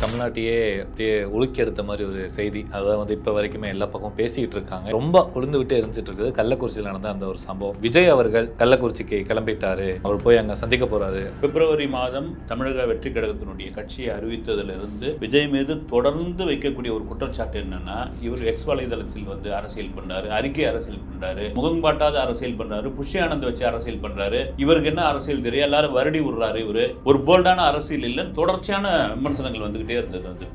தமிழ்நாட்டையே அப்படியே உலுக்கி எடுத்த மாதிரி ஒரு செய்தி. அதான் வந்து இப்போ வரைக்குமே எல்லா பக்கமும் பேசிக்கிட்டு இருக்காங்க. ரொம்ப கொழுந்து விட்டு எரிஞ்சிட்டு இருக்குது கள்ளக்குறிச்சியில் நடந்த அந்த ஒரு சம்பவம். விஜய் அவர்கள் கள்ளக்குறிச்சிக்கு கிளம்பிட்டாரு, அவர் போய் அங்கே சந்திக்க போறாரு. பிப்ரவரி மாதம் தமிழக வெற்றி கழகத்தினுடைய கட்சியை அறிவித்ததிலிருந்து விஜய் மீது தொடர்ந்து வைக்கக்கூடிய ஒரு குற்றச்சாட்டு என்னன்னா, இவர் எக்ஸ் வலைதளத்தில் வந்து அரசியல் பண்றாரு, அறிக்கை அரசியல் பண்றாரு, முகங்காட்டாத அரசியல் பண்றாரு, புஷி ஆனந்த் வச்சு அரசியல் பண்றாரு, இவருக்கு என்ன அரசியல் தெரியும், எல்லாரும் வருடி விடுறாரு, இவரு ஒரு போல்டான அரசியல் இல்லைன்னு தொடர்ச்சியான விமர்சனங்கள் வந்துகிட்டே இருந்தது. வந்து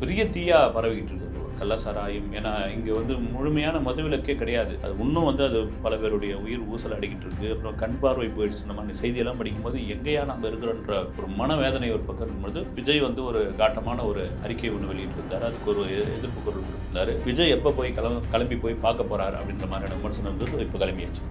பெரிய தீயா பரவிக்கிட்டு இருக்குது கள்ளசாராயம். ஏன்னா இங்கே வந்து முழுமையான மதுவிலக்கே கிடையாது. அது இன்னும் வந்து அது பல பேருடைய உயிர் ஊசல் அடிக்கிட்டு இருக்கு. அப்புறம் கண் பார்வை போயிடுச்சு. நம்ம அந்த செய்தியெல்லாம் படிக்கும்போது எங்கேயா நம்ம இருக்கிறோன்ற ஒரு மனவேதனை ஒரு பக்கம் இருக்கும்போது விஜய் வந்து ஒரு காட்டமான ஒரு அறிக்கை ஒன்று வெளியிட்டிருந்தார். அதுக்கு ஒரு எதிர்ப்பு குரல் கொடுத்திருந்தாரு. விஜய் எப்போ போய் கிளம்பி போய் பார்க்க போறாரு அப்படின்ற மாதிரியான விமர்சனம் வந்து இப்போ கிளம்பியாச்சு.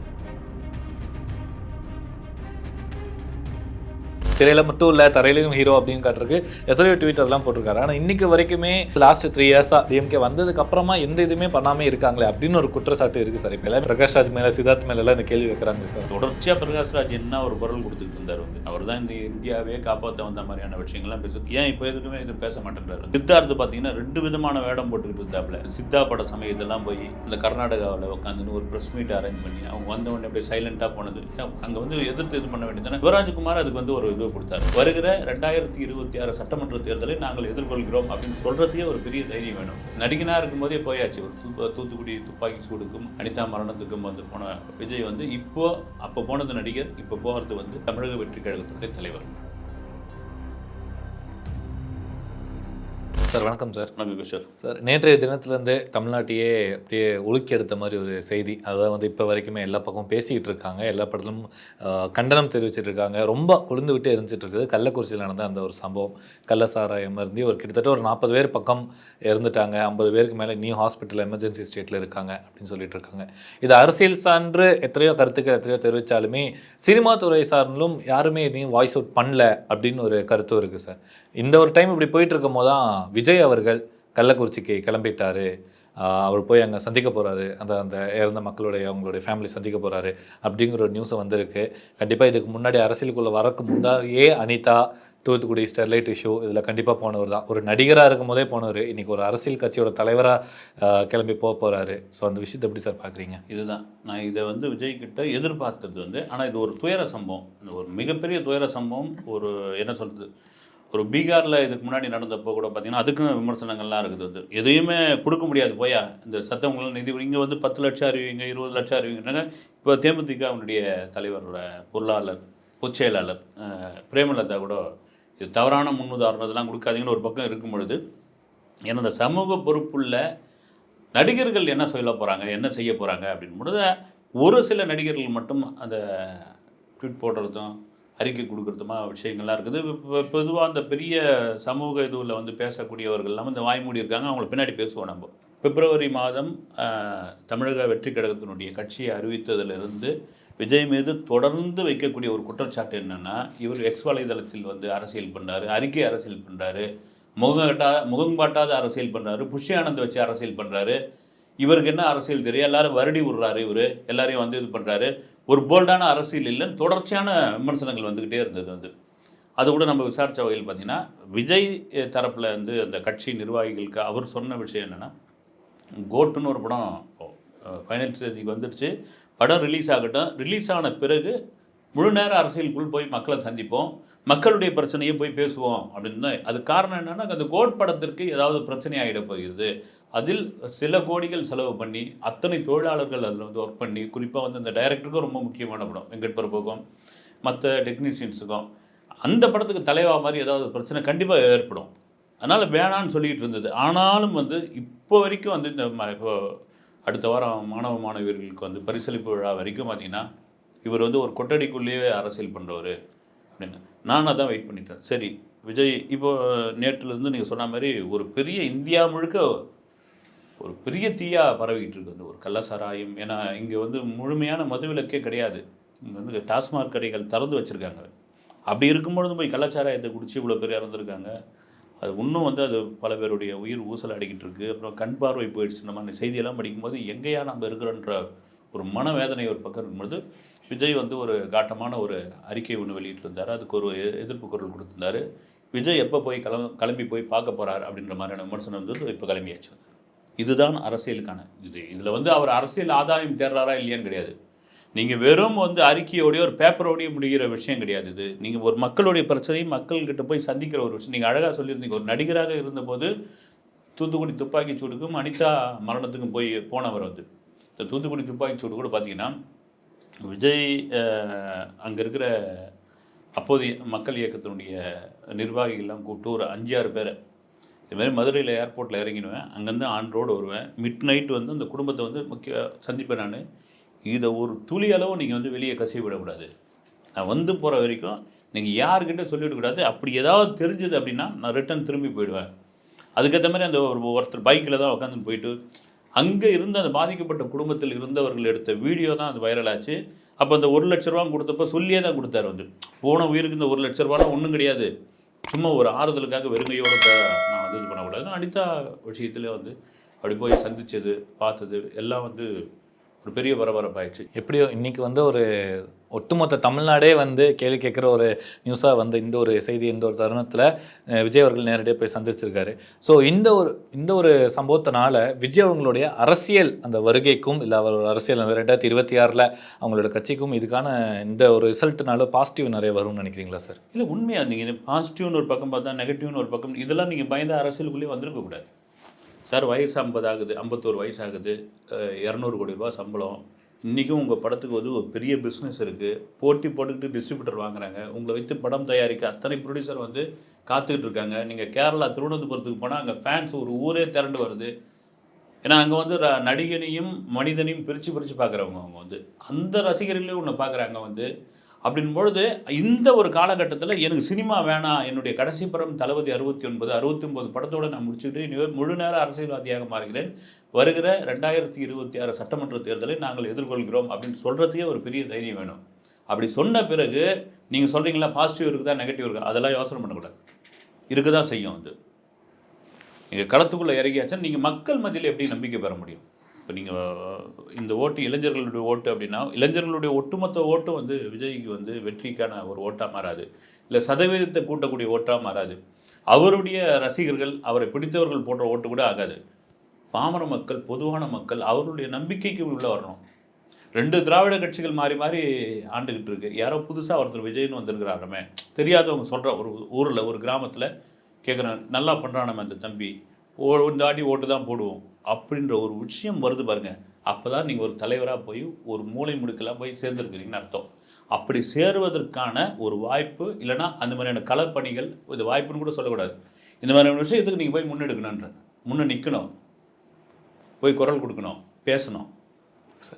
திரையில மட்டும் இல்ல, தரையிலையும் ஹீரோ அப்படின்னு காட்டுறதுக்கு எத்தனையோ ட்வீட் அதெல்லாம் போட்டிருக்காரு. ஆனால் இன்னைக்கு வரைக்குமே லாஸ்ட் 3 இயர்ஸா டிஎம்கே வந்ததுக்கு அப்புறமா எந்த இதுவுமே பண்ணாமே இருக்காங்களே அப்படின்னு ஒரு குற்றச்சாட்டு இருக்கு சார். இப்போ பிரகாஷ் ராஜ் மேல, சித்தார்த் மேல எல்லாம் இந்த கேள்வி வைக்கிறாங்க சார். தொடர்ச்சியா பிரகாஷ் ராஜ் என்ன ஒரு குரல் கொடுத்துட்டு இருந்தார். வந்து அவர் தான் இந்த இந்தியாவே காப்பாற்ற வந்த மாதிரியான விஷயங்கள்லாம் பேசுறது. ஏன் இப்போ எதுக்குமே இது பேச மாட்டேன்றாரு. சித்தார்த்து பார்த்தீங்கன்னா 2 விதமான வேடம் போட்டுக்கிட்டு இருந்தாப்புல. சித்தா பட சமயத்தெல்லாம் போய் இந்த கர்நாடகாவில் உட்காந்து ஒரு ப்ரெஸ் மீட் அரேஞ்ச் பண்ணி அவங்க வந்த உடனே அப்படியே சைலண்டா போனது. அங்கே வந்து எதிர்த்து இது பண்ண வேண்டியது. சிவராஜ்குமார் அதுக்கு வந்து ஒரு கொடுத்தார். வருகிற 2026 சட்டமன்ற தேர்தலை நாங்கள் எதிர்கொள்கிறோம் அப்படின்னு சொல்றதுக்கே ஒரு பெரிய தைரியம் வேணும். நடிகனா இருக்கும் போதே போயாச்சு. ஒரு தூத்துக்குடி துப்பாக்கி சூடுக்கும் அனிதா மரணத்துக்கும் வந்து போன விஜய் வந்து அப்போ போனது நடிகர், இப்போ போகிறது வந்து தமிழக வெற்றி கழகத்துடைய தலைவர். சார் வணக்கம் சார். வணக்கம் கிஷோர் சார். நேற்றைய தினத்திலேருந்து தமிழ்நாட்டையே அப்படியே உலுக்கி எடுத்த மாதிரி ஒரு செய்தி. அதான் வந்து இப்போ வரைக்குமே எல்லா பக்கமும் பேசிக்கிட்டு இருக்காங்க, எல்லா படத்திலும் கண்டனம் தெரிவிச்சிட்டு இருக்காங்க. ரொம்ப கொழுந்து விட்டு எரிஞ்சிட்டு இருக்குது கள்ளக்குறிச்சியில் நடந்த அந்த ஒரு சம்பவம். கள்ளசாராயம் இருந்து ஒரு கிட்டத்தட்ட ஒரு 40 பேர் பக்கம் இறந்துட்டாங்க, 50 பேருக்கு மேலே நியூ ஹாஸ்பிட்டல் எமர்ஜென்சி ஸ்டேட்டில் இருக்காங்க அப்படின்னு சொல்லிட்டு இருக்காங்க. இது அரசியல் சான்று எத்தனையோ கருத்துக்கள் எத்தனையோ தெரிவித்தாலுமே சினிமா துறை சார்ந்தும் யாருமே இதையும் வாய்ஸ் அவுட் பண்ணல அப்படின்னு ஒரு கருத்தும் இருக்குது சார். இந்த ஒரு டைம் இப்படி போயிட்டு இருக்கும் போது தான் விஜய் அவர்கள் கள்ளக்குறிச்சிக்கு கிளம்பிட்டாரு, அவர் போய் அங்கே சந்திக்க போகிறாரு, அந்த இறந்த அவங்களுடைய ஃபேமிலி சந்திக்க போகிறாரு அப்படிங்கிற ஒரு நியூஸை வந்திருக்கு. கண்டிப்பாக இதுக்கு முன்னாடி அரசியலுக்குள்ளே வரக்கு முன்னாடியே அனிதா, தூத்துக்குடி ஸ்டெர்லைட் இஷ்யூ இதில் கண்டிப்பாக போனவர் தான். ஒரு நடிகராக இருக்கும் போதே போனவர் இன்றைக்கி ஒரு அரசியல் கட்சியோட தலைவராக கிளம்பி போகிறாரு. ஸோ அந்த விஷயத்தை எப்படி சார் பார்க்குறீங்க? இதுதான் நான் இதை வந்து விஜய் கிட்ட எதிர்பார்த்தது வந்து. ஆனால் இது ஒரு துயர சம்பவம், ஒரு மிகப்பெரிய துயர சம்பவம். ஒரு என்ன சொல்கிறது, ஒரு பீகாரில் இதுக்கு முன்னாடி நடந்தப்போ கூட பார்த்தீங்கன்னா அதுக்கும் விமர்சனங்கள்லாம் இருக்குது. வந்து எதையுமே கொடுக்க முடியாது போயா, இந்த சத்தவங்களாம் நிதி இங்கே வந்து 10 லட்சம் அறிவிங்க, 20 லட்சம் அறிவிங்க. இப்போ தேமுதிக அவனுடைய தலைவரோட பொருளாளர் பொதுச் செயலாளர் பிரேமலதா கூட இது தவறான முன்னுதாரணத்தெல்லாம் கொடுக்காதீங்கன்னு ஒரு பக்கம் இருக்கும் பொழுது, ஏன்னா அந்த சமூக பொறுப்புள்ள நடிகர்கள் என்ன சொல்ல போகிறாங்க, என்ன செய்ய போகிறாங்க அப்படின்னு பொழுது ஒரு சில நடிகர்கள் மட்டும் அந்த ட்வீட் போடுறதும் அறிக்கை கொடுக்குறதுமா விஷயங்கள்லாம் இருக்குது. இப்போ பொதுவாக அந்த பெரிய சமூக இதுவில் வந்து பேசக்கூடியவர்கள்லாம் இந்த வாய்மூடி இருக்காங்க, அவங்கள பின்னாடி பேசுவோம் நம்ம. பிப்ரவரி மாதம் தமிழக வெற்றி கழகத்தினுடைய கட்சியை அறிவித்ததிலிருந்து விஜய் மீது தொடர்ந்து வைக்கக்கூடிய ஒரு குற்றச்சாட்டு என்னென்னா, இவர் எக்ஸ் வலைதளத்தில் வந்து அரசியல் பண்ணுறாரு, அறிக்கை அரசியல் பண்ணுறாரு, முகங்காட்டாத அரசியல் பண்ணுறாரு, புஷி ஆனந்த் வச்சு அரசியல் பண்ணுறாரு, இவருக்கு என்ன அரசியல் தெரியும், எல்லாரும் வருடி விடுறாரு, இவர் எல்லாரையும் வந்து இது பண்ணுறாரு, ஒரு போல்டான அரசியல் இல்லைன்னு தொடர்ச்சியான விமர்சனங்கள் வந்துக்கிட்டே இருந்தது. வந்து அது கூட நம்ம விசாரித்த வகையில் பார்த்திங்கன்னா விஜய் தரப்பில் வந்து அந்த கட்சி நிர்வாகிகளுக்கு அவர் சொன்ன விஷயம் என்னென்னா, கோட்டுன்னு ஒரு படம் ஃபைனல் ஸ்டேஜுக்கு வந்துடுச்சு, படம் ரிலீஸ் ஆகட்டும், ரிலீஸ் ஆன பிறகு முழு நேர அரசியலுக்குள் போய் மக்களை சந்திப்போம், மக்களுடைய பிரச்சனையை போய் பேசுவோம் அப்படின்னு. அது காரணம் என்னென்னா, அந்த கோட் படத்திற்கு ஏதாவது பிரச்சனை ஆகிட போகிறது, அதில் சில கோடிகள் செலவு பண்ணி அத்தனை தொழிலாளர்கள் அதில் வந்து ஒர்க் பண்ணி, குறிப்பாக வந்து அந்த டைரக்டருக்கும் ரொம்ப முக்கியமான படம், வெங்கட் பிரபுக்கும் மற்ற டெக்னீஷியன்ஸுக்கும், அந்த படத்துக்கு தலைவா மாதிரி ஏதாவது பிரச்சனை கண்டிப்பாக ஏற்படும், அதனால் வேணான்னு சொல்லிக்கிட்டு இருந்தது. ஆனாலும் வந்து இப்போ வரைக்கும் வந்து இந்த இப்போ அடுத்த வாரம் மாணவ மாணவியர்களுக்கு வந்து பரிசளிப்பு விழா வரைக்கும் பார்த்திங்கன்னா இவர் வந்து ஒரு கொட்டடிக்குள்ளேயே அரசியல் பண்ணுறவர் அப்படின்னு நான் அதான் வெயிட் பண்ணிட்டேன். சரி விஜய் இப்போ நேற்றுலேருந்து நீங்கள் சொன்ன மாதிரி ஒரு பெரிய இந்தியா முழுக்க ஒரு பெரிய தீயாக பரவிக்கிட்டு இருக்குது வந்து ஒரு கள்ளசாராயம். ஏன்னா இங்கே வந்து முழுமையான மதுவிலக்கே கிடையாது. இங்கே வந்து டாஸ்மாக் கடைகள் திறந்து வச்சுருக்காங்க. அப்படி இருக்கும்பொழுது போய் கள்ளச்சாராயத்தை குடித்து இவ்வளோ பேர் இறந்துருக்காங்க. அது இன்னும் வந்து அது பல பேருடைய உயிர் ஊசல் அடிக்கிட்டு இருக்குது. அப்புறம் கண் பார்வை போயிடுச்சு. நம்ம அந்த செய்தியெல்லாம் படிக்கும்போது எங்கேயா நம்ம இருக்கிறோன்ற ஒரு மனவேதனை ஒரு பக்கம் இருக்கும்போது விஜய் வந்து ஒரு காட்டமான ஒரு அறிக்கை ஒன்று வெளியிட்டிருந்தார். அதுக்கு ஒரு எதிர்ப்பு குரல் கொடுத்திருந்தாரு. விஜய் எப்போ போய் கிளம்பி போய் பார்க்க போகிறார் அப்படின்ற மாதிரியான விமர்சனம் வந்து இப்போ கிளம்பியாச்சு. இதுதான் அரசியலுக்கான இதில் வந்து அவர் அரசியல் ஆதாயம் தேடுறாரா இல்லையான்னு கிடையாது. நீங்கள் வெறும் வந்து அறிக்கையோடைய ஒரு பேப்பரோடைய முடிகிற விஷயம் கிடையாது. இது நீங்கள் ஒரு மக்களுடைய பிரச்சனையும் மக்கள்கிட்ட போய் சந்திக்கிற ஒரு விஷயம். நீங்கள் அழகாக சொல்லியிருந்தீங்க, ஒரு நடிகராக இருந்தபோது தூத்துக்குடி துப்பாக்கி சூடுக்கும் அனிதா மரணத்துக்கும் போனவர் வந்து இந்த தூத்துக்குடி துப்பாக்கி சூடு கூட பார்த்தீங்கன்னா விஜய் அங்கே இருக்கிற அப்போதைய மக்கள் இயக்கத்தினுடைய நிர்வாகிகள்லாம் கூப்பிட்டு ஒரு 5-6 பேரை இதுமாதிரி மதுரையில் ஏர்போர்ட்டில் இறங்கிடுவேன், அங்கேருந்து ஆன் ரோடு வருவேன், மிட் நைட் வந்து அந்த குடும்பத்தை வந்து சந்திப்பேன். நான் இதை ஒரு துளி அளவும் நீங்கள் வந்து வெளியே கசிய விடக்கூடாது. நான் வந்து போகிற வரைக்கும் நீங்கள் யாருக்கிட்ட சொல்லிவிடக்கூடாது. அப்படி ஏதாவது தெரிஞ்சது அப்படின்னா நான் ரிட்டன் திரும்பி போயிடுவேன். அதுக்கேற்ற மாதிரி அந்த ஒருத்தர் பைக்கில் தான் உட்காந்து போயிட்டு அங்கே இருந்த அந்த பாதிக்கப்பட்ட குடும்பத்தில் இருந்தவர்கள் எடுத்த வீடியோ தான் அது வைரல் ஆச்சு. அப்போ அந்த 1 லட்ச ரூபா கொடுத்தப்போ சொல்லியே தான் கொடுத்தாரு. வந்து போன உயிருக்கு இந்த 1 லட்ச ரூபானா ஒன்றும் கிடையாது, சும்மா ஒரு ஆறுதலுக்காக வெறுங்கையோடு நான் வந்து இது பண்ணக்கூடாது. அனிதா விஷயத்தில் வந்து அப்படி போய் சந்தித்தது பார்த்தது எல்லாம் வந்து ஒரு பெரிய பரபரப்பாயிடுச்சு. எப்படியோ இன்றைக்கி வந்து ஒரு ஒட்டுமொத்த தமிழ்நாடே வந்து கேள்வி கேட்குற ஒரு நியூஸாக வந்து இந்த ஒரு செய்தி இந்த ஒரு தருணத்தில் விஜய் அவர்கள் நேரடியாக போய் சந்திச்சிருக்காரு. ஸோ இந்த ஒரு சம்பவத்தினால விஜய் அவங்களுடைய அரசியல் அந்த வருகைக்கும் இல்லை அவர் அரசியல் அந்த 2026 அவங்களோட கட்சிக்கும் இதுக்கான இந்த ஒரு ரிசல்ட்னால பாசிட்டிவ் நிறைய வரும்னு நினைக்கிறீங்களா சார்? இல்லை, உண்மையாக நீங்கள் பாசிட்டிவ்னு ஒரு பக்கம் பார்த்தா நெகட்டிவ்னு ஒரு பக்கம், இதெல்லாம் நீங்கள் பயந்த அரசியலுக்குள்ளேயே வந்திருக்கக்கூடாது சார். வயசு 50 ஆகுது, 51 வயசு ஆகுது, 200 கோடி ரூபா சம்பளம். இன்றைக்கும் உங்கள் படத்துக்கு வந்து ஒரு பெரிய பிஸ்னஸ் இருக்குது, போட்டி போட்டுக்கிட்டு டிஸ்ட்ரிபியூட்டர் வாங்குறாங்க, உங்களை வைத்து படம் தயாரிக்க அத்தனை ப்ரொடியூசர் வந்து காத்துக்கிட்டு இருக்காங்க. நீங்கள் கேரளா திருவனந்தபுரத்துக்கு போனால் அங்கே ஃபேன்ஸ் ஒரு ஊரே திரண்டு வருது. ஏன்னா அங்கே வந்து நடிகனையும் மனிதனையும் பிரித்து பார்க்குறவங்க அவங்க வந்து அந்த ரசிகர்களே ஒன்று பார்க்குறாங்க வந்து. அப்படின் பொழுது இந்த ஒரு காலகட்டத்தில் எனக்கு சினிமா வேணாம், என்னுடைய கடைசி படம் தளபதி 69 படத்தோடு நான் முடிச்சுக்கிட்டு முழு நேர அரசியல்வாதியாக மாறுகிறேன், வருகிற 2026 சட்டமன்ற தேர்தலை நாங்கள் எதிர்கொள்கிறோம் அப்படின்னு சொல்கிறதுக்கே ஒரு பெரிய தைரியம் வேணும். அப்படி சொன்ன பிறகு நீங்கள் சொல்கிறீங்களா பாசிட்டிவ் இருக்குதா நெகட்டிவ் இருக்கா, அதெல்லாம் யோசனை பண்ணக்கூடாது, இருக்க தான் செய்யும். வந்து நீங்கள் களத்துக்குள்ளே இறங்கியாச்சா நீங்கள் மக்கள் மத்தியில் எப்படி நம்பிக்கை பெற முடியும்? இப்போ நீங்கள் இந்த ஓட்டு இளைஞர்களுடைய ஓட்டு அப்படின்னா இளைஞர்களுடைய ஒட்டுமொத்த ஓட்டும் வந்து விஜய்க்கு வந்து வெற்றிக்கான ஒரு ஓட்டாக மாறாது, இல்லை சதவீதத்தை கூட்டக்கூடிய ஓட்டாக மாறாது. அவருடைய ரசிகர்கள் அவரை பிடித்தவர்கள் போன்ற ஓட்டு கூட ஆகாது. பாமர மக்கள், பொதுவான மக்கள் அவருடைய நம்பிக்கைக்கு உள்ள வரணும். 2 திராவிட கட்சிகள் மாறி மாறி ஆண்டுகிட்டு இருக்கு. யாரோ புதுசாக ஒருத்தர் விஜய்னு வந்திருக்கிறாருமே, தெரியாதவங்க சொல்கிற ஒரு ஊரில் ஒரு கிராமத்தில் கேட்குறேன், நல்லா பண்ணுறான் அந்த தம்பி, இந்த வாட்டி ஓட்டு தான் போடுவோம் அப்படின்ற ஒரு விஷயம் வருது பாருங்க. அப்போ தான் நீங்கள் ஒரு தலைவராக போய் ஒரு மூளை முடுக்கெல்லாம் போய் சேர்ந்துருக்கிறீங்கன்னு அர்த்தம். அப்படி சேருவதற்கான ஒரு வாய்ப்பு, இல்லைனா அந்த மாதிரியான களப்பணிகள், இது வாய்ப்புன்னு கூட சொல்லக்கூடாது, இந்த மாதிரியான விஷயத்துக்கு நீங்கள் போய் முன்னெடுக்கணுன்ற முன்னே நிற்கணும், போய் குரல் கொடுக்கணும், பேசணும்.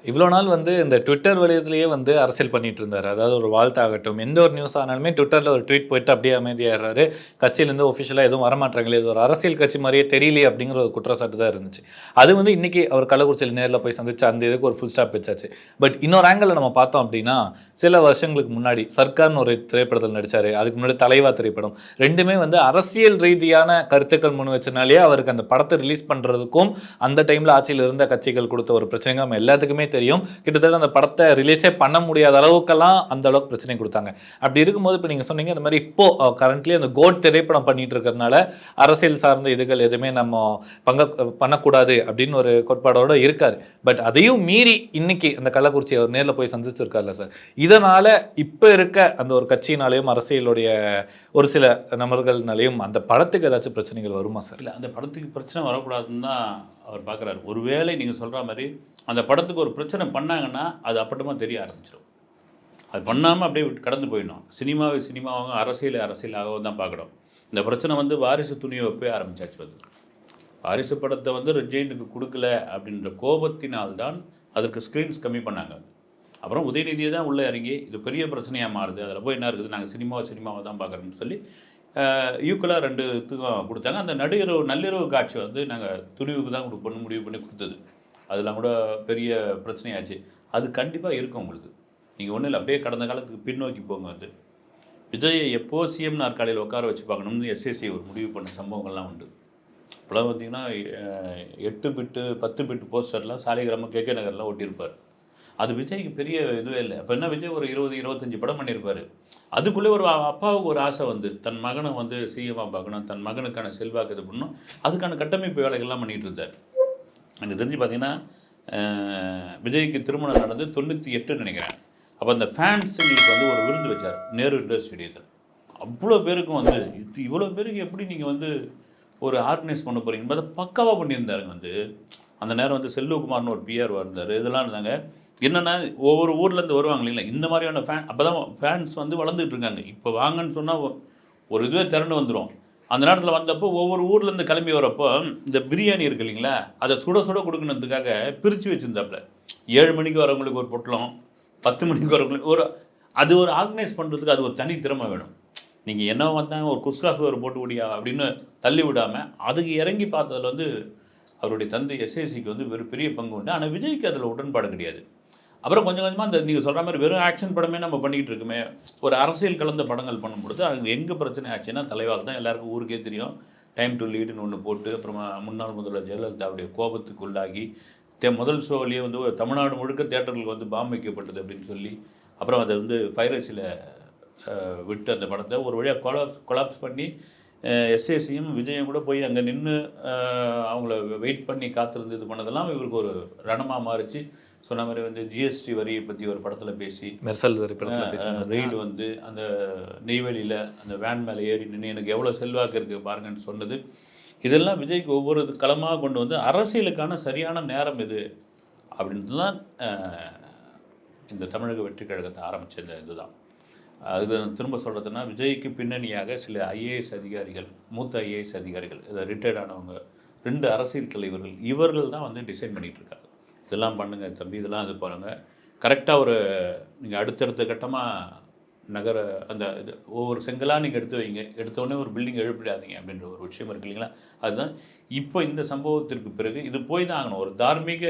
இவ்வளோ நாள் வந்து இந்த ட்விட்டர் வழியத்திலேயே வந்து அரசியல் பண்ணிட்டு இருந்தார். அதாவது ஒரு வாழ்த்தாகட்டும், எந்த ஒரு நியூஸ் ஆனாலுமே ட்விட்டரில் ஒரு ட்வீட் போயிட்டு அப்படியே அமைதியாகிறாரு. கட்சியிலேருந்து ஒஃபிஷியலாக எதுவும் வரமாட்டாங்களே, இது ஒரு அரசியல் கட்சி மாதிரியே தெரியலையே அப்படிங்கிற ஒரு குற்றச்சாட்டு தான் இருந்துச்சு. அது வந்து இன்றைக்கி அவர் கள்ளக்குறிச்சியில் நேரில் போய் சந்திச்சு அந்த இதுக்கு ஒரு ஃபுல் ஸ்டாப் வச்சாச்சு. பட் இன்னொரு ஆங்கிளில் நம்ம பார்த்தோம் அப்படின்னா, சில வருஷங்களுக்கு முன்னாடி சர்க்கார்னு ஒரு திரைப்படத்தில் நடித்தார், அதுக்கு முன்னாடி தலைவா திரைப்படம், ரெண்டுமே வந்து அரசியல் ரீதியான கருத்துக்கள் முன் வச்சனாலே அவருக்கு அந்த படத்தை ரிலீஸ் பண்ணுறதுக்கும் அந்த டைமில் ஆட்சியில் இருந்த கட்சிகள் கொடுத்த ஒரு பிரச்சனைங்க நம்ம எல்லாத்துக்குமே தெரியும். கிட்டத்தட்ட அந்த படத்தை ரிலீஸே பண்ண முடியாத அளவுக்கெல்லாம் அந்த அளவுக்கு பிரச்சனை கொடுத்தாங்க. அப்படி இருக்கும்போது இப்போ நீங்கள் சொன்னீங்க இந்த மாதிரி இப்போ கரண்ட்லி அந்த கோட் திரைப்படம் பண்ணிட்டு இருக்கிறதுனால அரசியல் சார்ந்த இதுகள் எதுவுமே நம்ம பண்ணக்கூடாது அப்படின்னு ஒரு கோட்பாடோட இருக்காரு. பட் அதையும் மீறி இன்னைக்கு அந்த கள்ளக்குறிச்சி அவர் நேரில் போய் சந்திச்சிருக்காருல்ல சார், இதனால இப்போ இருக்க அந்த ஒரு கட்சியினாலையும் அரசியலுடைய ஒரு சில நபர்கள்னாலையும் அந்த படத்துக்கு ஏதாச்சும் பிரச்சனைகள் வருமா சார்? இல்லை, அந்த படத்துக்கு பிரச்சனை வரக்கூடாதுன்னு தான் அவர் பார்க்குறாரு. ஒருவேளை நீங்கள் சொல்கிற மாதிரி அந்த படத்துக்கு ஒரு பிரச்சனை பண்ணாங்கன்னா அது அப்பட்டமாக தெரிய ஆரம்பிச்சிடும். அது பண்ணாமல் அப்படியே கடந்து போயிடணும். சினிமாவாக அரசியலாகவும் தான் பார்க்கணும். இந்த பிரச்சனை வந்து வாரிசு துணியை வைப்பே ஆரம்பிச்சாச்சு. வந்து வாரிசு படத்தை வந்து ரெட்ஜெயினுக்கு கொடுக்கல அப்படின்ற கோபத்தினால்தான் அதற்கு ஸ்க்ரீன்ஸ் கம்மி பண்ணாங்க. அப்புறம் உதயநிதியை தான் உள்ளே இறங்கி இது பெரிய பிரச்சனையாக மாறுது, அதில் போய் என்ன இருக்குது, நாங்கள் சினிமாவை தான் பார்க்குறோம்னு சொல்லி ஈக்குவலாக 2 இதுக்கும் கொடுத்தாங்க. அந்த நள்ளிரவு காட்சி வந்து நாங்கள் துணிவுக்கு தான் கொடுப்போம்னு முடிவு பண்ணி கொடுத்தது. அதெல்லாம் கூட பெரிய பிரச்சனையாச்சு. அது கண்டிப்பாக இருக்கும் உங்களுக்கு. நீங்கள் ஒன்றும் இல்லை, அப்படியே கடந்த காலத்துக்கு பின்னோக்கி போங்க. வந்து விஜயை எப்போ சிஎம் நாற்காலியில் உட்கார வச்சு பார்க்கணும்னு எஸ்எஸ்சி ஒரு முடிவு பண்ண சம்பவங்கள்லாம் உண்டு. இப்போலாம் பார்த்தீங்கன்னா 8 பிட்டு 10 பிட்டு போஸ்டர்லாம் சாலிகிராமம் கேகே நகர்லாம் ஒட்டியிருப்பார். அது விஜய்க்கு பெரிய இதுவே இல்லை. அப்போ என்ன, விஜய் ஒரு 20-25 படம் பண்ணியிருப்பார். அதுக்குள்ளே ஒரு அப்பாவுக்கு ஒரு ஆசை வந்து தன் மகனை வந்து சிஎம்மாக பார்க்கணும், தன் மகனுக்கான செல்வாக்கு இது பண்ணணும், அதுக்கான கட்டமைப்பு வேலைகள்லாம் பண்ணிகிட்டு இருந்தார். எனக்கு தெரிஞ்சு பார்த்தீங்கன்னா விஜய்க்கு திருமணம் நடந்து 98 நினைக்கிறேன். அப்போ அந்த ஃபேன்ஸுங்களுக்கு வந்து ஒரு விருந்து வச்சார் நேரு இண்டோர் ஸ்டேடியத்தில். அவ்வளோ பேருக்கும் வந்து இவ்வளோ பேருக்கு எப்படி நீங்கள் வந்து ஒரு ஆர்கனைஸ் பண்ண போகிறீங்கன்னு பார்த்தா பக்காவாக பண்ணியிருந்தாருங்க. வந்து அந்த நேரம் வந்து செல்வகுமார்னு ஒரு பிஆர் இருந்தார், இதெல்லாம் இருந்தாங்க. என்னென்னா ஒவ்வொரு ஊர்லேருந்து வருவாங்க இல்லைங்களா, இந்த மாதிரியான அப்போ தான் ஃபேன்ஸ் வந்து வளர்ந்துட்டு இருக்காங்க. இப்போ வாங்கன்னு சொன்னால் ஒரு இதுவே திரண்டு வந்துடும். அந்த நேரத்தில் வந்தப்போ ஒவ்வொரு ஊர்லேருந்து கிளம்பி வரப்போ இந்த பிரியாணி இருக்குது இல்லைங்களா, அதை சுட சுட கொடுக்கணுன்றதுக்காக பிரித்து வச்சுருந்தாப்புல. 7 மணிக்கு வரவங்களுக்கு ஒரு பொட்டலம், 10 மணிக்கு வரவங்களுக்கு அது ஒரு ஆர்கனைஸ் பண்ணுறதுக்கு அது ஒரு தனி திறமை வேணும். நீங்கள் என்ன வந்தாங்க ஒரு குஸ்காஃபி ஒரு போட்டு விடியா அப்படின்னு தள்ளி விடாமல் அதுக்கு இறங்கி பார்த்ததில் வந்து அவருடைய தந்தை எஸ்ஏசிக்கு வந்து ஒரு பெரிய பங்கு உண்டு. ஆனால் விஜய்க்கு அதில் உடன்பாடு கிடையாது. அப்புறம் கொஞ்சம் கொஞ்சமாக அந்த நீங்கள் சொல்கிற மாதிரி வெறும் ஆக்ஷன் படமே நம்ம பண்ணிக்கிட்டு இருக்குமே, ஒரு அரசியல் கலந்த படங்கள் பண்ணும்பொழுது அங்கே எங்கே பிரச்சனை ஆச்சுன்னா தலைவால் தான் எல்லாருக்கும் ஊருக்கே தெரியும். டைம் டு லீடுன்னு ஒன்று போட்டு அப்புறமா முன்னாள் முதல்வர் ஜெயலலிதாவுடைய கோபத்துக்கு உள்ளாகி முதல் ஷோவிலேயே வந்து தமிழ்நாடு முழுக்க தேட்டர்களுக்கு வந்து பாம்பு வைக்கப்பட்டது அப்படின்னு சொல்லி அப்புறம் அதை வந்து ஃபைரஸில் விட்டு அந்த படத்தை ஒரு வழியாக கொலாப்ஸ் பண்ணி எஸ்ஏசியும் விஜயும் கூட போய் அங்கே நின்று அவங்கள வெயிட் பண்ணி காத்திருந்து இது பண்ணதெல்லாம் இவருக்கு ஒரு ரணமாக மாறிச்சு. சொன்ன மாதிரி வந்து ஜிஎஸ்டி வரியை பற்றி ஒரு படத்தில் பேசி மெர்சல் படத்தில் பேசி ரெய்டு வந்து அந்த நெய்வேலியில் அந்த வேன் மேலே ஏறி நின்று எனக்கு எவ்வளோ செல்வாக்கு இருக்குது பாருங்கன்னு சொன்னது, இதெல்லாம் விஜய்க்கு ஒவ்வொரு களமாக கொண்டு வந்து அரசியலுக்கான சரியான நேரம் இது அப்படின்ட்டு தான் இந்த தமிழக வெற்றி கழகத்தை ஆரம்பித்த இதுதான். அதுக்கு திரும்ப சொல்கிறதுனா விஜய்க்கு பின்னணியாக சில ஐஏஎஸ் அதிகாரிகள், மூத்த ஐஏஎஸ் அதிகாரிகள், இதை ரிட்டையர்ட் ஆனவங்க, 2 அரசியல் தலைவர்கள், இவர்கள் தான் வந்து டிசைன் பண்ணிகிட்ருக்காங்க. இதெல்லாம் பண்ணுங்கள் தம்பி, இதெல்லாம் இது பாருங்கள், கரெக்டாக ஒரு நீங்கள் அடுத்தடுத்த கட்டமாக நகர அந்த இது ஒவ்வொரு செங்கலாக நீங்கள் எடுத்து வைங்க, எடுத்தோடனே ஒரு பில்டிங் எழுப்பிடாதீங்க அப்படின்ற ஒரு விஷயம் இருக்கு இல்லைங்களா. அதுதான் இப்போ இந்த சம்பவத்திற்கு பிறகு இது போய் தான் ஆகணும் ஒரு தார்மீக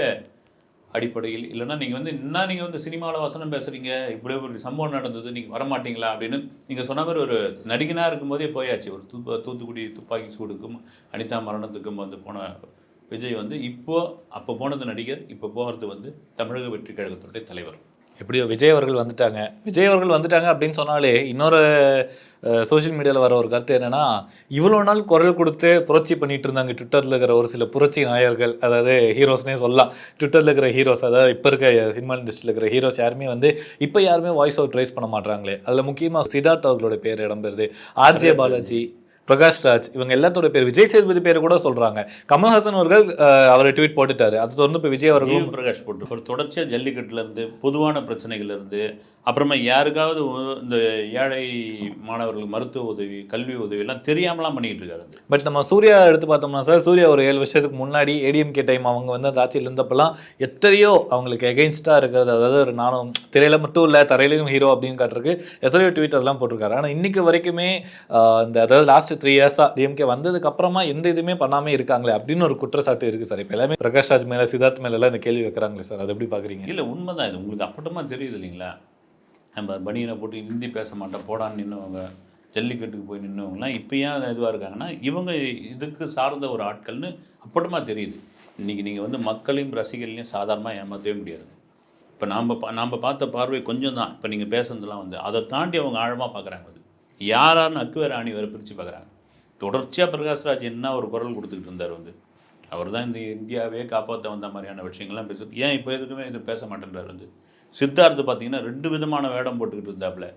அடிப்படையில். இல்லைனா நீங்கள் வந்து என்ன நீங்கள் வந்து சினிமாவில் வசனம் பேசுகிறீங்க, இப்படி ஒரு சம்பவம் நடந்தது நீங்கள் வரமாட்டீங்களா அப்படின்னு நீங்கள் சொன்ன மாதிரி ஒரு நடிகனாக இருக்கும்போதே போயாச்சு. ஒரு தூத்துக்குடி துப்பாக்கி சூடுக்கும் அனிதா மரணத்துக்கும் வந்து போன விஜய் வந்து அப்போ போனது நடிகர், இப்போ போகிறது வந்து தமிழக வெற்றி கழகத்துடைய தலைவர். எப்படியோ விஜய் அவர்கள் வந்துட்டாங்க அப்படின்னு சொன்னாலே இன்னொரு சோஷியல் மீடியாவில் வர ஒரு கருத்து என்னென்னா, இவ்வளோ நாள் குரல் கொடுத்து புரட்சி பண்ணிட்டு இருந்தாங்க ட்விட்டரில் இருக்கிற ஒரு சில புரட்சி நாயர்கள், அதாவது ஹீரோஸ்னே சொல்லலாம். ட்விட்டரில் இருக்கிற ஹீரோஸ், அதாவது இப்போ இருக்க சினிமா இண்டஸ்ட்ரியில் இருக்கிற ஹீரோஸ் யாருமே வாய்ஸ் அவுட் ரைஸ் பண்ண மாட்டாங்களே. அதில் முக்கியமாக சித்தார்த் அவர்களோட பேர் இடம்பெறுது, ஆர்ஜே பாலாஜி, பிரகாஷ் ராஜ், இவங்க எல்லாத்தோட பேர், விஜய் சேதுபதி பேர் கூட சொல்கிறாங்க. கமல்ஹாசன் அவர்கள் அவரை ட்வீட் போட்டுட்டாரு. அது தொடர்ந்து இப்போ விஜய் அவர்களும் பிரகாஷ் போட்டு ஒரு தொடர்ச்சியாக ஜல்லிக்கட்டுலேருந்து பொதுவான பிரச்சனைகள்லேருந்து அப்புறமா யாருக்காவது இந்த ஏழை மாணவர்களுக்கு மருத்துவ உதவி, கல்வி உதவி எல்லாம் தெரியாமலாம் பண்ணிக்கிட்டு இருக்காரு. பட் நம்ம சூர்யா எடுத்து பார்த்தோம்னா சார், சூர்யா ஒரு 7 வருஷத்துக்கு முன்னாடி ஏடிஎம்கே டைம் அவங்க வந்து அந்த ஆட்சியில் இருந்தப்பெல்லாம் எத்தனையோ அவங்களுக்கு எகெயின்ஸ்டாக இருக்கிறது, அதாவது ஒரு நானும் திரையில மட்டும் இல்லை தரையிலையும் ஹீரோ அப்படின்னு காட்டுறதுக்கு எத்தனையோ ட்வீட் அதெல்லாம் போட்டிருக்காரு. ஆனால் இன்னைக்கு வரைக்குமே அதாவது லாஸ்ட் 3 இயர்ஸாக டிஎம்கே வந்ததுக்கு அப்புறமா எந்த இதுவுமே பண்ணாமல் இருக்காங்களே அப்படின்னு ஒரு குற்றச்சாட்டு இருக்குது சார். இப்போ எல்லாமே பிரகாஷ் ராஜ் மேலே, சித்தார்த் மேலெல்லாம் இந்த கேள்வி வைக்கிறாங்களே சார், அது எப்படி பார்க்குறீங்க? இல்லை உண்மைதான், இது உங்களுக்கு அப்பட்டமா தெரியுது இல்லைங்களா. நம்ம பனியனை போட்டு ஹிந்தி பேச மாட்டேன் போடான்னு நின்றவங்க, ஜல்லிக்கட்டுக்கு போய் நின்றவங்கலாம் இப்போ ஏன் இதுவாக இருக்காங்கன்னா இவங்க இதுக்கு சார்ந்த ஒரு ஆட்கள்னு அப்பட்டமாக தெரியுது. இன்றைக்கி நீங்கள் வந்து மக்களையும் ரசிகர்களையும் சாதாரணமாக ஏமாற்றவே முடியாது. இப்போ நாம் பார்த்த பார்வை கொஞ்சம் தான். இப்போ நீங்கள் பேசுனதுலாம் வந்து அதை தாண்டி அவங்க ஆழமாக பார்க்குறாங்க. அது யாரான்னு அக்குவேர் ஆணி வேறு பிரித்து பார்க்குறாங்க. தொடர்ச்சியாக பிரகாஷ்ராஜ் என்ன ஒரு குரல் கொடுத்துக்கிட்டு இருந்தார். வந்து அவர் தான் இந்த இந்தியாவே காப்பாற்ற வந்த மாதிரியான விஷயங்கள்லாம் பேசுறது. ஏன் இப்போ எதுக்குமே இது பேச மாட்டேன்றார். வந்து சித்தார்த்து பார்த்தீங்கன்னா 2 விதமான வேடம் போட்டுக்கிட்டு இருந்தாப்புல.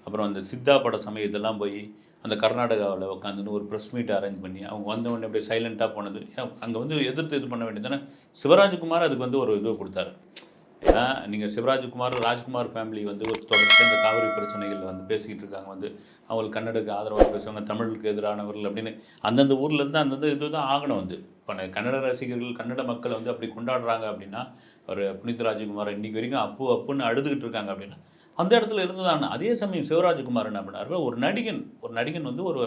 அப்புறம் அந்த சித்தா பட சமயத்தெல்லாம் போய் அந்த கர்நாடகாவில் உட்காந்துன்னு ஒரு ப்ரெஸ் மீட் அரேஞ்ச் பண்ணி அவங்க வந்தவொடனே அப்படியே சைலண்ட்டாக போனது. அங்கே வந்து எதிர்த்து இது பண்ண வேண்டியது தானே. சிவராஜ்குமார் அதுக்கு வந்து ஒரு இது கொடுத்தாரு. ஏன்னா நீங்கள் சிவராஜ்குமார், ராஜ்குமார் ஃபேமிலி வந்து ஒரு தொடர்ச்சி இந்த காவிரி பிரச்சனைகள் வந்து பேசிக்கிட்டு இருக்காங்க. வந்து அவங்களுக்கு கன்னடக்கு ஆதரவாக பேசுவாங்க, தமிழுக்கு எதிரானவர்கள் அப்படின்னு அந்தந்த ஊர்லேருந்து அந்தந்த இது தான் ஆகணும். வந்து இப்போ கன்னட ரசிகர்கள், கன்னட மக்கள் வந்து அப்படி கொண்டாடுறாங்க அப்படின்னா, ஒரு புனித் ராஜ்குமார் இன்றைக்கி வரைக்கும் அப்புன்னு அழுதுகிட்டு இருக்காங்க அப்படின்னா அந்த இடத்துல இருந்து தான். அதே சமயம் சிவராஜ்குமார் என்ன பண்ணாரு, ஒரு நடிகன் வந்து ஒரு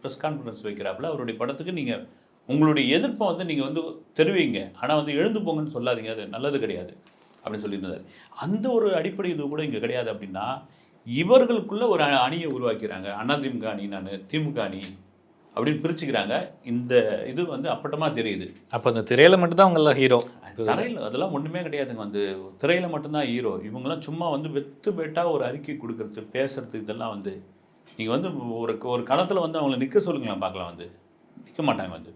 ப்ரெஸ் கான்ஃபரன்ஸ் வைக்கிறாப்புல. அவருடைய படத்துக்கு நீங்கள் உங்களுடைய எதிர்ப்பை வந்து நீங்கள் வந்து தெரிவிங்க, ஆனால் வந்து எழுந்து போங்கன்னு சொல்லாதீங்க, அது நல்லது கிடையாது அப்படின்னு சொல்லியிருந்தார். அந்த ஒரு அடிப்படை இது கூட இங்கே கிடையாது. அப்படின்னா இவர்களுக்குள்ள ஒரு அணியை உருவாக்கிறாங்க. அதிமுக அணி, நான் திமுக அணி அப்படின்னு பிரிச்சுக்கிறாங்க. இந்த இது வந்து அப்பட்டமாக தெரியுது. அப்போ அந்த திரையில மட்டும்தான் அவங்க எல்லாம் ஹீரோ. தரையில் அதெல்லாம் ஒன்றுமே கிடையாதுங்க. வந்து திரையில் மட்டும்தான் ஹீரோ. இவங்கெல்லாம் சும்மா வந்து வெத்து பேட்டா ஒரு அறிக்கை கொடுக்கறது, பேசுறது, இதெல்லாம் வந்து நீங்கள் வந்து ஒரு ஒரு களத்தில் வந்து அவங்கள நிற்க சொல்லுங்களேன் பார்க்கலாம். வந்து நிற்க மாட்டாங்க. வந்து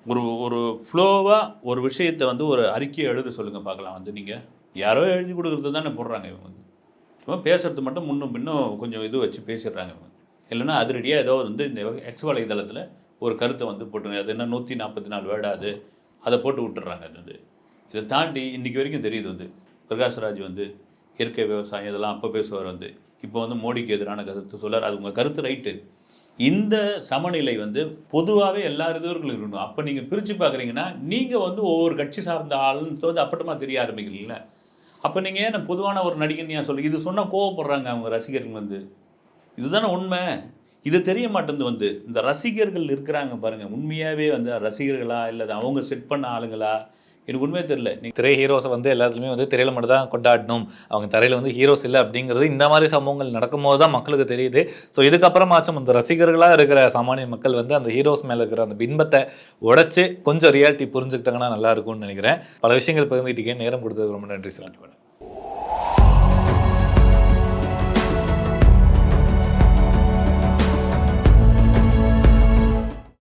ஒரு ஒரு ஃப்ளோவாக ஒரு விஷயத்தை வந்து ஒரு அறிக்கையை எழுத சொல்லுங்கள் பார்க்கலாம். வந்து நீங்கள் யாரோ எழுதி கொடுக்குறது தானே போடுறாங்க இவங்க. வந்து சும்மா பேசுறது மட்டும் முன்னும் பின்னும் கொஞ்சம் இது வச்சு பேசிடுறாங்க இவங்க. இல்லைன்னா அதிரடியாக ஏதோ வந்து இந்த எக்ஸ் வலைதளத்தில் ஒரு கருத்தை வந்து போட்டுருங்க. அது என்ன 144 வேர்டா அது, அதை போட்டு விட்டுறாங்க. அது வந்து இதை தாண்டி இன்றைக்கி வரைக்கும் தெரியுது வந்து பிரகாஷ்ராஜ் வந்து இயற்கை விவசாயம் இதெல்லாம் அப்போ பேசுவார். வந்து இப்போ வந்து மோடிக்கு எதிரான கருத்து சொல்லார். அது உங்கள் கருத்து ரைட்டு. இந்த சமநிலை வந்து பொதுவாகவே எல்லா இதுவர்களும் இருக்கணும். அப்போ நீங்கள் பிரித்து பார்க்குறீங்கன்னா நீங்கள் வந்து ஒவ்வொரு கட்சி சார்ந்த ஆளுன்னு வந்து அப்பட்டமா தெரிய ஆரம்பிக்கிறீங்களா? அப்போ நீங்கள் ஏன் பொதுவான ஒரு நடிகன் ஏன் சொல்லி இது சொன்னால் கோவப்படுறாங்க அவங்க ரசிகர்கள். வந்து இதுதானே உண்மை. இது தெரிய மாட்டேங்குது. வந்து இந்த ரசிகர்கள் இருக்கிறாங்க பாருங்கள், உண்மையாகவே வந்து ரசிகர்களா இல்லை அவங்க செட் பண்ண ஆளுங்களா எனக்கு உண்மையே தெரியல. திரை ஹீரோஸை வந்து எல்லாத்துலேயுமே வந்து திரையில் மட்டும் தான் கொண்டாடணும், அவங்க திரையில் வந்து ஹீரோஸ் இல்லை அப்படிங்கிறது இந்த மாதிரி சம்பவங்கள் நடக்கும்போது தான் மக்களுக்கு தெரியுது. ஸோ இதுக்கப்புறமாச்சும் அந்த ரசிகர்களாக இருக்கிற சாமானிய மக்கள் வந்து அந்த ஹீரோஸ் மேலே இருக்கிற அந்த பின்பத்தை உடைச்சு கொஞ்சம் ரியாலிட்டி புரிஞ்சுக்கிட்டாங்கன்னா நல்லா இருக்கும்னு நினைக்கிறேன். பல விஷயங்கள் பகிர்ந்துக்கிட்டே நேரம் கொடுத்ததுக்கு ரொம்ப நன்றி சார்.